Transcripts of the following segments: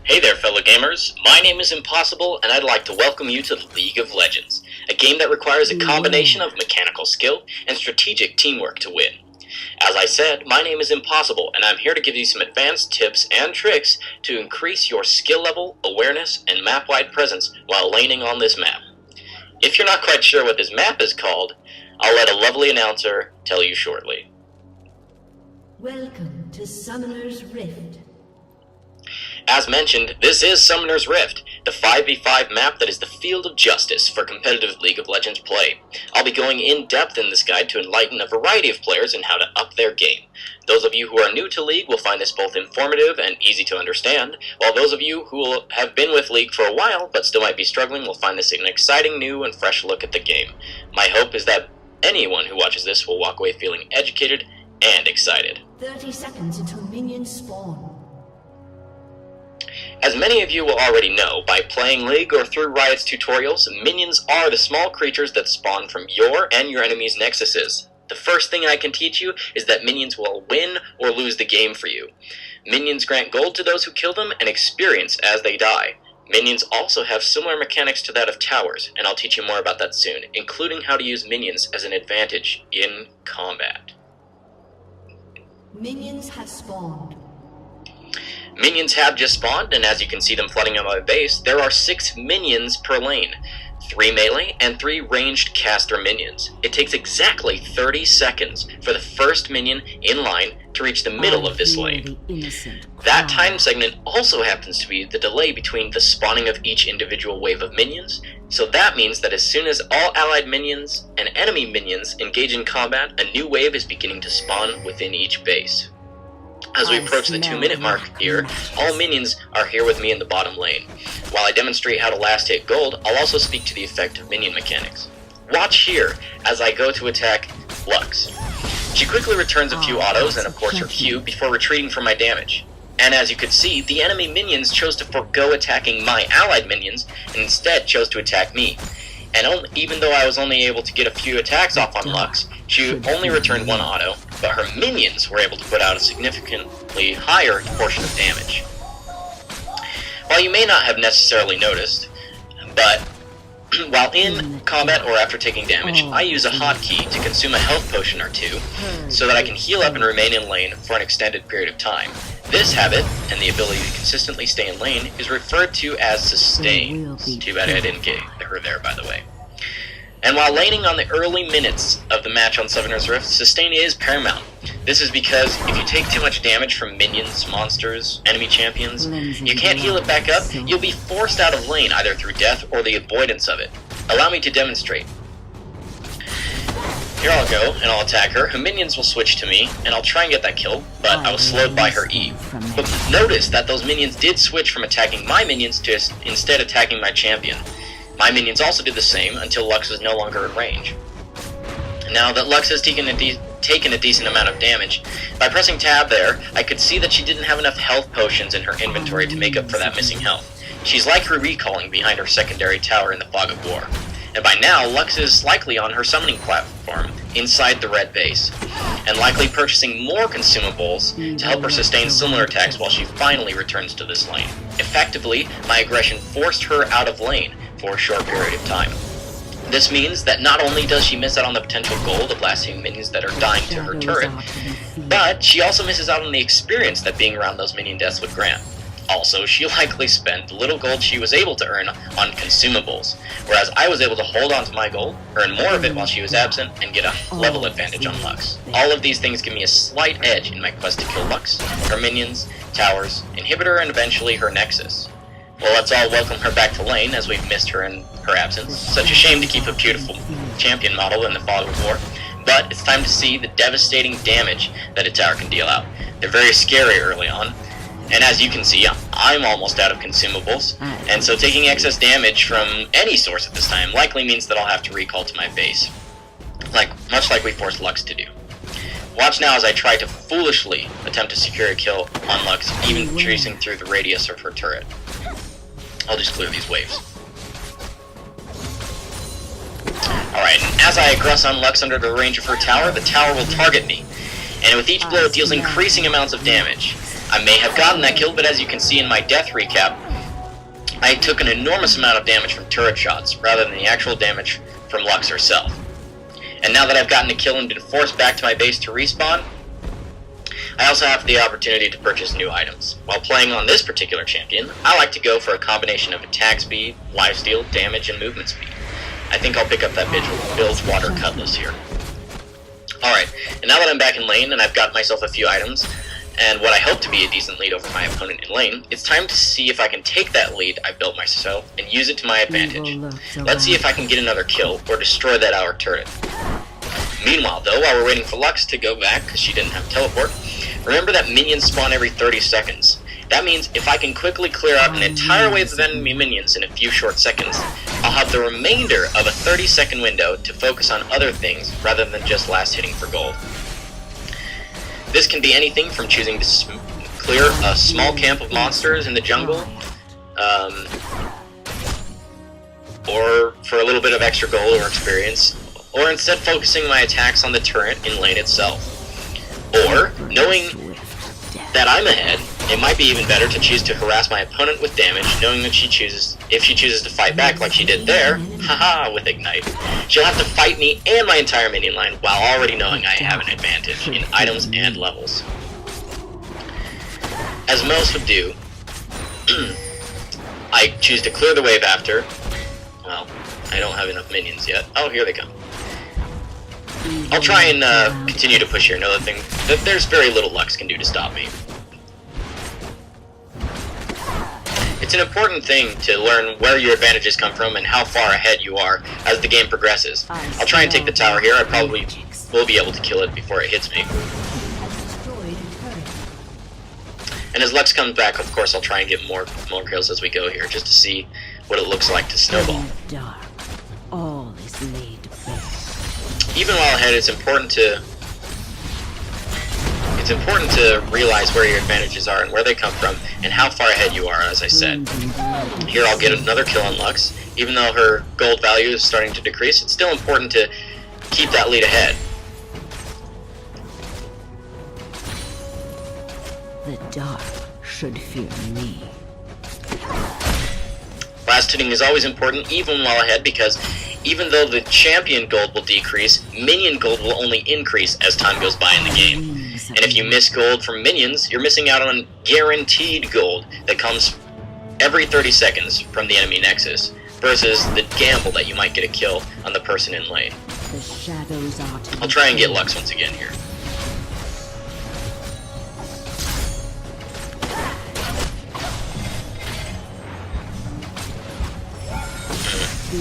Hey there, fellow gamers. My name is 1mposs1ble, and I'd like to welcome you to the League of Legends, a game that requires a combination of mechanical skill and strategic teamwork to win. As I said, my name is 1mposs1ble, and I'm here to give you some advanced tips and tricks to increase your skill level, awareness, and map-wide presence while laning on this map. If you're not quite sure what this map is called, I'll let a lovely announcer tell you shortly. Welcome to Summoner's Rift. As mentioned, this is Summoner's Rift, the 5v5 map that is the field of justice for competitive League of Legends play. I'll be going in depth in this guide to enlighten a variety of players in how to up their game. Those of you who are new to League will find this both informative and easy to understand, while those of you who have been with League for a while but still might be struggling will find this an exciting new and fresh look at the game. My hope is that anyone who watches this will walk away feeling educated and excited. 30 seconds until minions spawn. As many of you will already know, by playing League or through Riot's tutorials, minions are the small creatures that spawn from your and your enemy's nexuses. The first thing I can teach you is that minions will win or lose the game for you. Minions grant gold to those who kill them and experience as they die. Minions also have similar mechanics to that of towers, and I'll teach you more about that soon, including how to use minions as an advantage in combat. Minions have spawned. Minions have just spawned, and as you can see them flooding on my base, there are 6 minions per lane. 3 melee and 3 ranged caster minions. It takes exactly 30 seconds for the first minion in line to reach the middle of this lane. That time segment also happens to be the delay between the spawning of each individual wave of minions, so that means that as soon as all allied minions and enemy minions engage in combat, a new wave is beginning to spawn within each base. As we approach the 2-minute mark here, all minions are here with me in the bottom lane. While I demonstrate how to last hit gold, I'll also speak to the effect of Minion Mechanics. Watch here as I go to attack Lux. She quickly returns a few autos and of course her Q before retreating from my damage. And as you could see, the enemy minions chose to forego attacking my allied minions and instead chose to attack me. And even though I was only able to get a few attacks off on Lux, she only returned 1 auto, but her minions were able to put out a significantly higher portion of damage. While you may not have necessarily noticed, but while in combat or after taking damage, I use a hotkey to consume a health potion or two, so that I can heal up and remain in lane for an extended period of time. This habit, and the ability to consistently stay in lane, is referred to as sustain. Too bad I didn't get her there, by the way. And while laning on the early minutes of the match on Summoner's Rift, sustain is paramount. This is because if you take too much damage from minions, monsters, enemy champions, you can't heal it back up, you'll be forced out of lane either through death or the avoidance of it. Allow me to demonstrate. Here I'll go, and I'll attack her. Her minions will switch to me, and I'll try and get that kill, but I was slowed by her E. But notice that those minions did switch from attacking my minions to instead attacking my champion. My minions also did the same until Lux was no longer in range. Now that Lux has taken a decent amount of damage, by pressing tab there, I could see that she didn't have enough health potions in her inventory to make up for that missing health. She's likely recalling behind her secondary tower in the Fog of War. And by now, Lux is likely on her summoning platform inside the red base, and likely purchasing more consumables to help her sustain similar attacks while she finally returns to this lane. Effectively, my aggression forced her out of lane for a short period of time. This means that not only does she miss out on the potential gold of blasting minions that are dying to her turret, but she also misses out on the experience that being around those minion deaths would grant. Also, she likely spent the little gold she was able to earn on consumables, whereas I was able to hold on to my gold, earn more of it while she was absent, and get a level advantage on Lux. All of these things give me a slight edge in my quest to kill Lux, her minions, towers, inhibitor, and eventually her nexus. Well, let's all welcome her back to lane, as we've missed her in her absence. Such a shame to keep a beautiful champion model in the Fog of War, but it's time to see the devastating damage that a tower can deal out. They're very scary early on, and as you can see, I'm almost out of consumables, and so taking excess damage from any source at this time likely means that I'll have to recall to my base, much like we forced Lux to do. Watch now as I try to foolishly attempt to secure a kill on Lux, even tracing through the radius of her turret. I'll just clear these waves. Alright, and as I aggress on Lux under the range of her tower, the tower will target me, and with each blow it deals increasing amounts of damage. I may have gotten that kill, but as you can see in my death recap, I took an enormous amount of damage from turret shots, rather than the actual damage from Lux herself. And now that I've gotten a kill and been forced back to my base to respawn, I also have the opportunity to purchase new items. While playing on this particular champion, I like to go for a combination of attack speed, lifesteal, damage, and movement speed. I think I'll pick up that Bilgewater Cutlass here. Alright, and now that I'm back in lane and I've got myself a few items, and what I hope to be a decent lead over my opponent in lane, it's time to see if I can take that lead I built myself and use it to my advantage. Let's see if I can get another kill or destroy that Hour turret. Meanwhile, though, while we're waiting for Lux to go back because she didn't have teleport, remember that minions spawn every 30 seconds. That means if I can quickly clear out an entire wave of enemy minions in a few short seconds, I'll have the remainder of a 30-second window to focus on other things rather than just last hitting for gold. This can be anything from choosing to clear a small camp of monsters in the jungle, or for a little bit of extra gold or experience, or instead focusing my attacks on the turret in lane itself. Or, knowing that I'm ahead, it might be even better to choose to harass my opponent with damage, knowing that if she chooses to fight back like she did there, haha, with Ignite, she'll have to fight me and my entire minion line while already knowing I have an advantage in items and levels. As most would do, I choose to clear the wave after. Well, I don't have enough minions yet. Oh, here they come. I'll try and continue to push here, know that there's very little Lux can do to stop me. It's an important thing to learn where your advantages come from and how far ahead you are as the game progresses. I'll try and take the tower here. I probably will be able to kill it before it hits me. And as Lux comes back, of course, I'll try and get more kills as we go here, just to see what it looks like to snowball. All is laid bare. Even while ahead, it's important to realize where your advantages are and where they come from and how far ahead you are, as I said. Here I'll get another kill on Lux. Even though her gold value is starting to decrease, it's still important to keep that lead ahead. The dark should fear me. Last hitting is always important, even while ahead, because even though the champion gold will decrease, minion gold will only increase as time goes by in the game. And if you miss gold from minions, you're missing out on guaranteed gold that comes every 30 seconds from the enemy nexus, versus the gamble that you might get a kill on the person in lane. The shadows are to I'll try and get Lux once again here.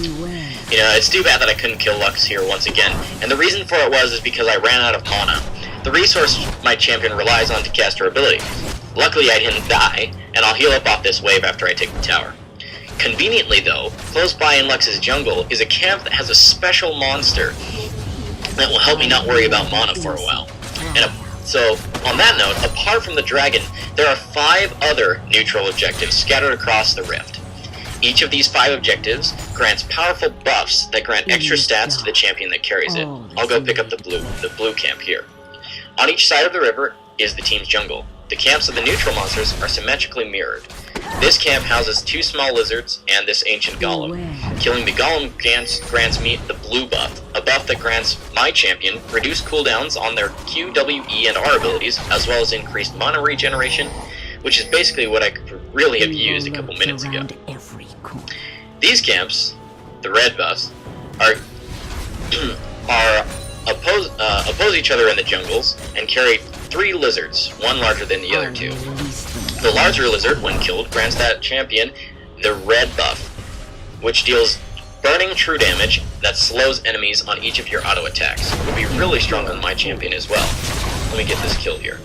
beware. You know, it's too bad that I couldn't kill Lux here once again, and the reason for it was because I ran out of mana. The resource my champion relies on to cast her ability. Luckily I didn't die, and I'll heal up off this wave after I take the tower. Conveniently though, close by in Lux's jungle is a camp that has a special monster that will help me not worry about mana for a while. And so, on that note, apart from the dragon, there are 5 other neutral objectives scattered across the rift. Each of these 5 objectives grants powerful buffs that grant extra stats to the champion that carries it. I'll go pick up the blue camp here. On each side of the river is the team's jungle. The camps of the neutral monsters are symmetrically mirrored. This camp houses 2 small lizards and this ancient golem. Killing the golem grants me the blue buff, a buff that grants my champion reduced cooldowns on their Q, W, E, and R abilities, as well as increased mana regeneration, which is basically what I could really have used a couple minutes ago. These camps, the red buffs, oppose each other in the jungles and carry 3 lizards, one larger than the other 2. The larger lizard, when killed, grants that champion the red buff, which deals burning true damage that slows enemies on each of your auto attacks. It would be really strong on my champion as well. Let me get this kill here.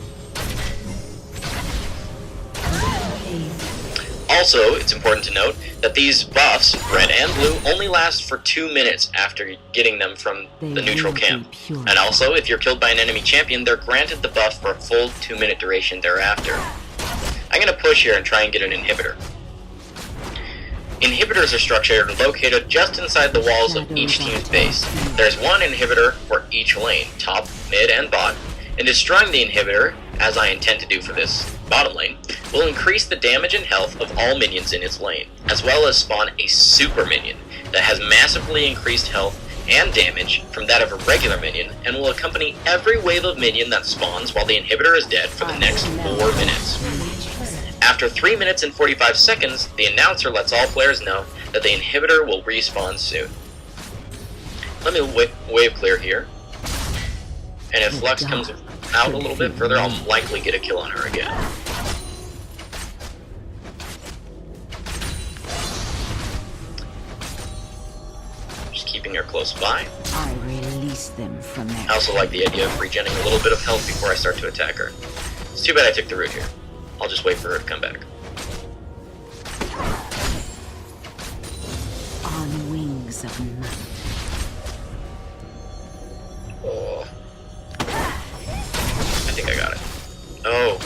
Also, it's important to note that these buffs, red and blue, only last for 2 minutes after getting them from the neutral camp. And also, if you're killed by an enemy champion, they're granted the buff for a full 2-minute duration thereafter. I'm going to push here and try and get an inhibitor. Inhibitors are structured and located just inside the walls of each team's base. There's one inhibitor for each lane, top, mid, and bot, and destroying the inhibitor as I intend to do for this bottom lane, will increase the damage and health of all minions in its lane, as well as spawn a super minion that has massively increased health and damage from that of a regular minion, and will accompany every wave of minion that spawns while the inhibitor is dead for the next 4 minutes. After 3 minutes and 45 seconds, the announcer lets all players know that the inhibitor will respawn soon. Let me wave clear here, and if Lux comes out a little bit further, I'll likely get a kill on her again. Just keeping her close by. I release them from their I also like the idea of regenerating a little bit of health before I start to attack her. It's too bad I took the route here. I'll just wait for her to come back. on wings of night. Oh. I think I got it. Oh.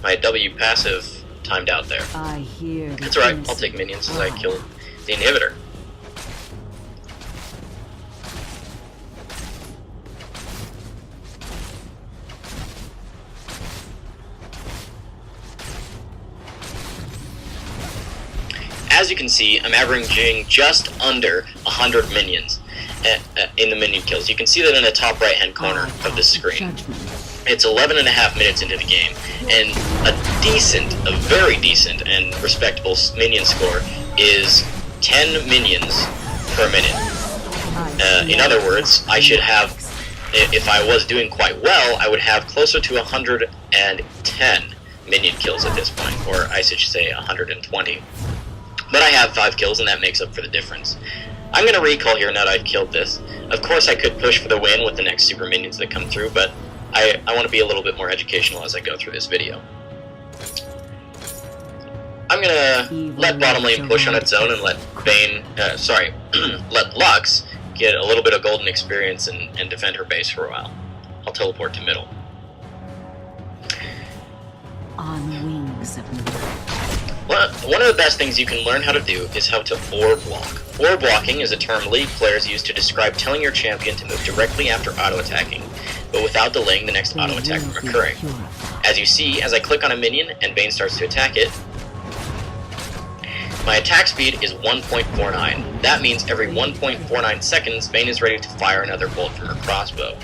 My W passive timed out there. I hear the That's alright, I'll take minions as I kill the inhibitor. As you can see, I'm averaging just under 100 minions in the minion kills. You can see that in the top right hand corner of the screen. It's 11.5 minutes into the game, and a very decent and respectable minion score is 10 minions per minute. In other words, I should have, if I was doing quite well, I would have closer to 110 minion kills at this point, or I should say 120. But I have 5 kills, and that makes up for the difference. I'm going to recall here now that I've killed this. Of course, I could push for the win with the next super minions that come through, but I want to be a little bit more educational as I go through this video. I'm going to let bottom lane push on its own and let Vayne, let Lux get a little bit of golden experience and defend her base for a while. I'll teleport to middle. On wings of night. One of the best things you can learn how to do is how to orb block. Orb blocking is a term League players use to describe telling your champion to move directly after auto-attacking, but without delaying the next auto-attack from occurring. As you see, as I click on a minion and Vayne starts to attack it, my attack speed is 1.49. That means every 1.49 seconds, Vayne is ready to fire another bolt from her crossbow.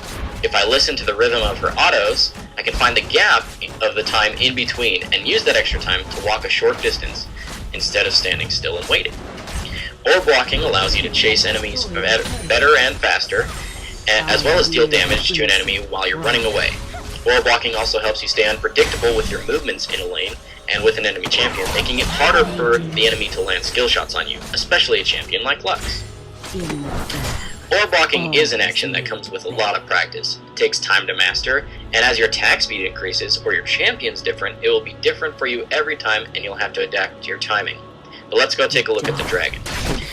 If I listen to the rhythm of her autos, I can find the gap of the time in between and use that extra time to walk a short distance instead of standing still and waiting. Orb blocking allows you to chase enemies better and faster, as well as deal damage to an enemy while you're running away. Orb blocking also helps you stay unpredictable with your movements in a lane and with an enemy champion, making it harder for the enemy to land skill shots on you, especially a champion like Lux. Orb blocking is an action that comes with a lot of practice. It takes time to master, and as your attack speed increases or your champion's different, it will be different for you every time and you'll have to adapt to your timing. But let's go take a look at the dragon.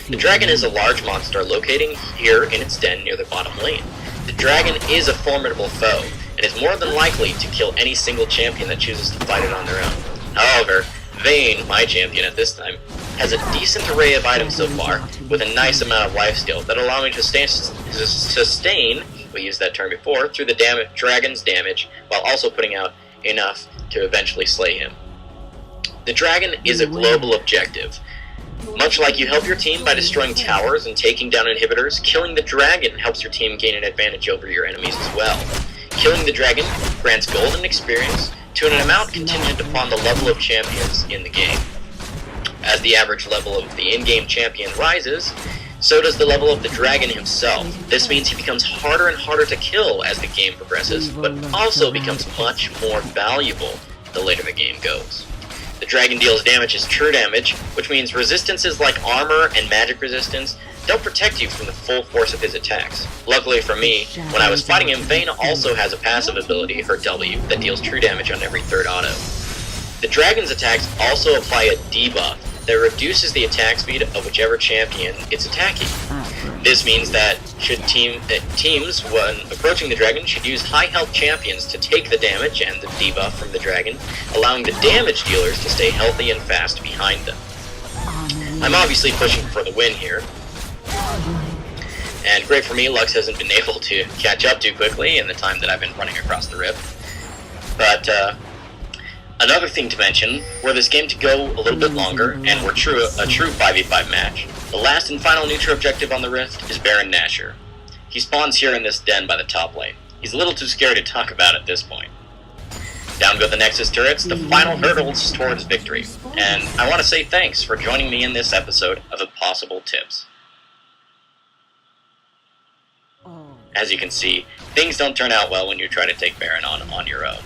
The dragon is a large monster locating here in its den near the bottom lane. The dragon is a formidable foe, and is more than likely to kill any single champion that chooses to fight it on their own. However, Vayne, my champion at this time, has a decent array of items so far, with a nice amount of lifesteal that allow me to sustain, we used that term before, through the dragon's damage, while also putting out enough to eventually slay him. The dragon is a global objective. Much like you help your team by destroying towers and taking down inhibitors, killing the dragon helps your team gain an advantage over your enemies as well. Killing the dragon grants golden experience to an amount contingent upon the level of champions in the game. As the average level of the in-game champion rises, so does the level of the dragon himself. This means he becomes harder and harder to kill as the game progresses, but also becomes much more valuable the later the game goes. The dragon deals damage as true damage, which means resistances like armor and magic resistance don't protect you from the full force of his attacks. Luckily for me, when I was fighting him, Vayne also has a passive ability, her W, that deals true damage on every third auto. The dragon's attacks also apply a debuff that reduces the attack speed of whichever champion it's attacking. This means that teams, when approaching the dragon, should use high health champions to take the damage and the debuff from the dragon, allowing the damage dealers to stay healthy and fast behind them. I'm obviously pushing for the win here, and great for me, Lux hasn't been able to catch up too quickly in the time that I've been running across the rift. But another thing to mention, were this game to go a little bit longer, and were a true 5v5 match, the last and final neutral objective on the Rift is Baron Nashor. He spawns here in this den by the top lane. He's a little too scary to talk about at this point. Down go the Nexus turrets, the final hurdles towards victory. And I want to say thanks for joining me in this episode of Impossible Tips. As you can see, things don't turn out well when you try to take Baron on your own.